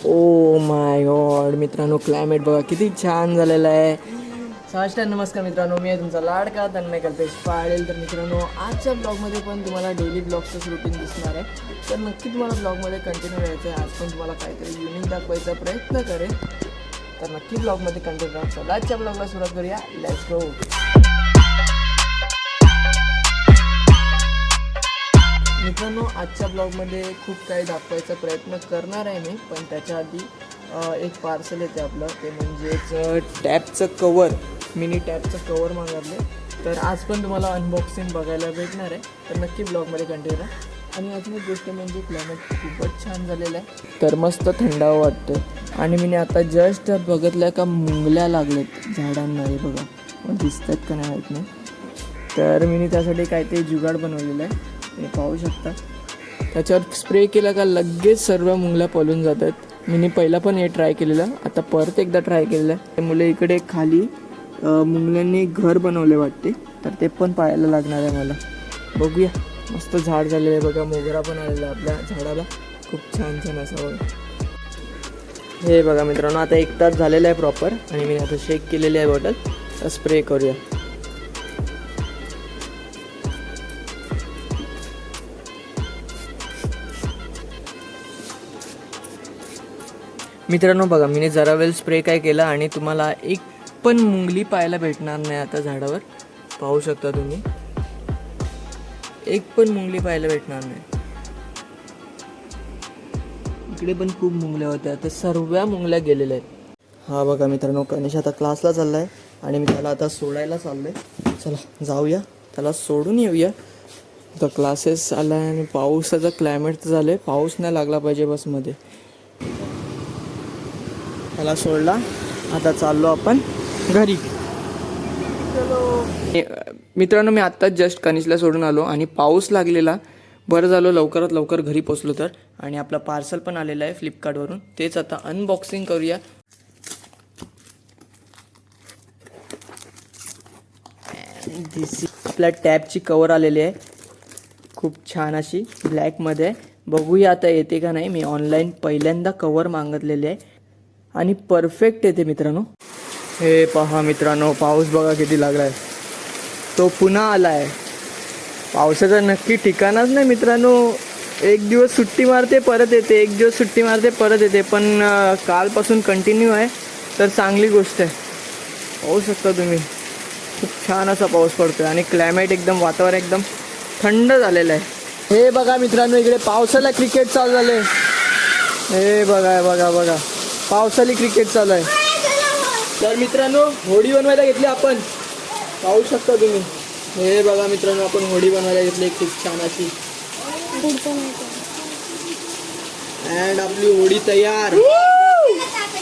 Oh my God मित्रांनो, climate बघा किती छान झालेलं आहे. साष्टांग नमस्कार मित्रांनो, मी आहे तुमचा लाडका तन्मय कल्पेश पाडेल. तर मित्रांनो, आजच्या ब्लॉगमध्ये पण तुम्हाला डेली ब्लॉगचंच रुटीन दिसणार आहे. तर नक्की तुम्हाला ब्लॉगमध्ये कंटिन्यू राहायचं आहे. आज पण तुम्हाला काहीतरी युनिक दाखवायचा प्रयत्न करेल. तर नक्की ब्लॉगमध्ये कंटिन्यू राहा. चला आजच्या ब्लॉगला सुरुवात करूया. Let's go. मित्रांनो, आजच्या ब्लॉगमध्ये खूप काही दाखवायचा प्रयत्न करणार आहे मी, पण त्याच्या आधी एक पार्सल येते आपलं, ते म्हणजेच टॅपचं कवर, मिनी टॅपचं कवर मागवले. तर आज पण तुम्हाला अनबॉक्सिंग बघायला भेटणार आहे. तर नक्की ब्लॉगमध्ये कंटिन्यू राहा. आणि अजून एक गोष्ट म्हणजे क्लायमेट खूपच छान झालेलं आहे. तर मस्त थंडावं वाटतं. आणि मी आता जस्ट बघितलं का मुंगल्या लागलेत झाडांना, हे बघा दिसतात का नाही माहीत नाही. तर मी त्यासाठी काहीतरी जुगाड बनवलेलं आहे, हे पाहू शकता. त्याच्यावर स्प्रे केला का लगेच सर्व मुंगल्या पळून जातात. मी पहिला पण हे ट्राय केलेलं, आता परत एकदा ट्राय केलेलं आहे. मुलं इकडे खाली मुंगल्यांनी घर बनवले वाटते, तर ते पण पाहायला लागणार आहे मला. बघूया. मस्त झाड झालेलं आहे बघा, मोगरा पण आलेला आहे आपल्या झाडाला, खूप छान छान असं बघा. हे बघा मित्रांनो, आता 1 तास झालेला आहे प्रॉपर, आणि मी आता शेक केलेली आहे बॉटल. तर स्प्रे करूया. मित्रांनो बघा, मी जरा वेळ स्प्रे काय केला आणि तुम्हाला एक पण मुंगली पाहायला भेटणार नाही आता झाडावर. पाहू शकता तुम्ही, एक पण मुंगली पाहायला भेटणार नाही. इकडे पण खूप मुंगल्या होत्या, आता सर्व मुंगल्या गेलेल्या आहेत. हा बघा मित्रांनो, गणेश आता क्लासला चालला आहे आणि मी त्याला आता सोडायला चाललो आहे. चला जाऊया, त्याला सोडून येऊया. तर क्लासेस आला आहे आणि पावसाचं क्लायमेट तर झालं आहे, पाऊस नाही लागला पाहिजे बसमध्ये. त्याला सोडला, आता चाललो आपण घरी. मित्रांनो, मी आत्ताच जस्ट कनिषला सोडून आलो आणि पाऊस लागलेला. बरं झालं लवकरात लवकर घरी पोचलो तर. आणि आपलं पार्सल पण आलेलं आहे फ्लिपकार्टवरून, तेच आता अनबॉक्सिंग करूया. आपल्या टॅबची कवर आलेली आहे, खूप छान अशी ब्लॅकमध्ये. बघूया आता येते का नाही. मी ऑनलाईन पहिल्यांदा कवर मागितलेले आहे आणि परफेक्ट येते मित्रांनो. हे पहा मित्रांनो, पाऊस बघा किती लागला आहे. तो पुन्हा आला आहे. पावसाचं नक्की ठिकाणच नाही मित्रांनो. एक दिवस सुट्टी मारते परत येते, एक दिवस सुट्टी मारते परत येते, पण कालपासून कंटिन्यू आहे, तर चांगली गोष्ट आहे. पाहू शकता तुम्ही, खूप छान असा पाऊस पडतो आहे आणि क्लायमेट एकदम, वातावरण एकदम थंड झालेलं आहे. हे बघा मित्रांनो, इकडे पावसाला क्रिकेट चालू झालं आहे. हे बघा बघा बघा, पावसाळी क्रिकेट चालू आहे. तर मित्रांनो, होडी बनवायला घेतली आपण, पाहू शकता तुम्ही. हे बघा मित्रांनो, आपण होडी बनवायला घेतली खूप छान अशी. अँड आपली होडी तयार,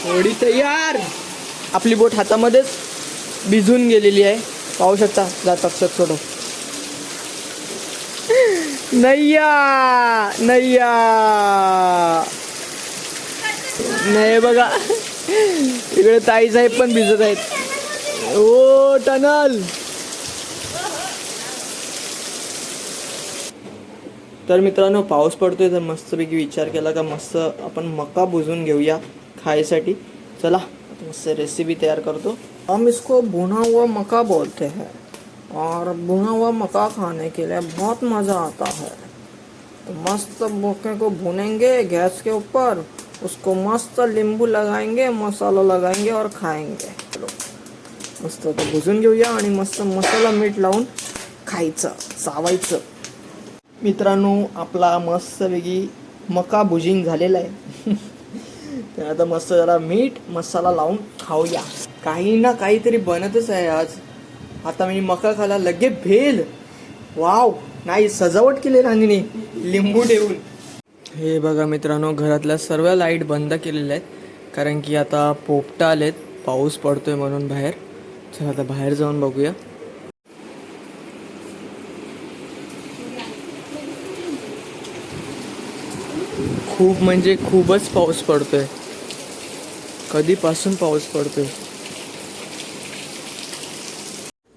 होडी तयार. आपली बोट हातामध्येच भिजून गेलेली आहे, पाहू शकता. जात अक्षर सोडव. नैया नैया नाही बघा, इकडे ताई साहेब पण भिजत आहेत. ओ टनल. तर मित्रांनो, पाऊस पडतोय तर मस्तपैकी विचार केला का मस्त आपण मका भुजून घेऊया खायसाठी. चला मस्त रेसिपी तयार करतो. हम इसको भुना हुआ मका बोलते हैं और भुना हुआ मका खाने के लिए बहुत मज़ा आता है. तो मस्त मक्के को भुनेंगे गैस के ऊपर, उसको मस्त नींबू लगाएंगे, मसाला लगाएंगे और खाएंगे. चलो मस्त तो भुजून घेऊया आणि मस्त मसाला मीठ लावून खायचं, चावायचं. मित्रांनो, आपला मस्तपैकी मका भुजिंग झालेला आहे. तर आता मस्त जरा मीठ मसाला लावून खाऊया. काही ना काहीतरी बनतच आहे आज. आता मी मका खाला लगे भेल. वाव, नाही सजावट केली राणीने लिंबू ठेवून. हे बघा मित्रांनो, घरातल्या सर्व लाईट बंद केलेल्या आहेत, कारण की आता पोपटा आलेत, पाऊस पडतोय म्हणून बाहेर. चला आता बाहेर जाऊन बघूया. खूप म्हणजे खूपच पाऊस पडतोय, कधीपासून पाऊस पडतोय.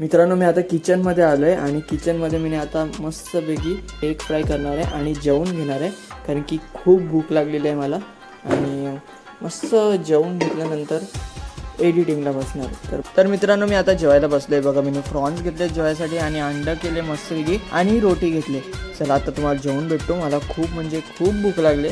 मित्रांनो, मी आता किचनमध्ये आलो आहे आणि किचनमध्ये मी आता मस्तपैकी एग फ्राय करणार आहे आणि जेवून घेणार आहे, कारण की खूप भूक लागलेली आहे मला. आणि मस्त जेवून घेतल्यानंतर एडिटिंगला बसणार. तर मित्रांनो मी आता जेवायला बसलोय बघा. मी प्रॉन्स घेतले जेवायसाठी आणि अंडा केले मस्तपैकी आणि रोटी घेतली. चला आता तुम्हाला जेवून भेटतो. मला खूप म्हणजे खूप भूक लागली.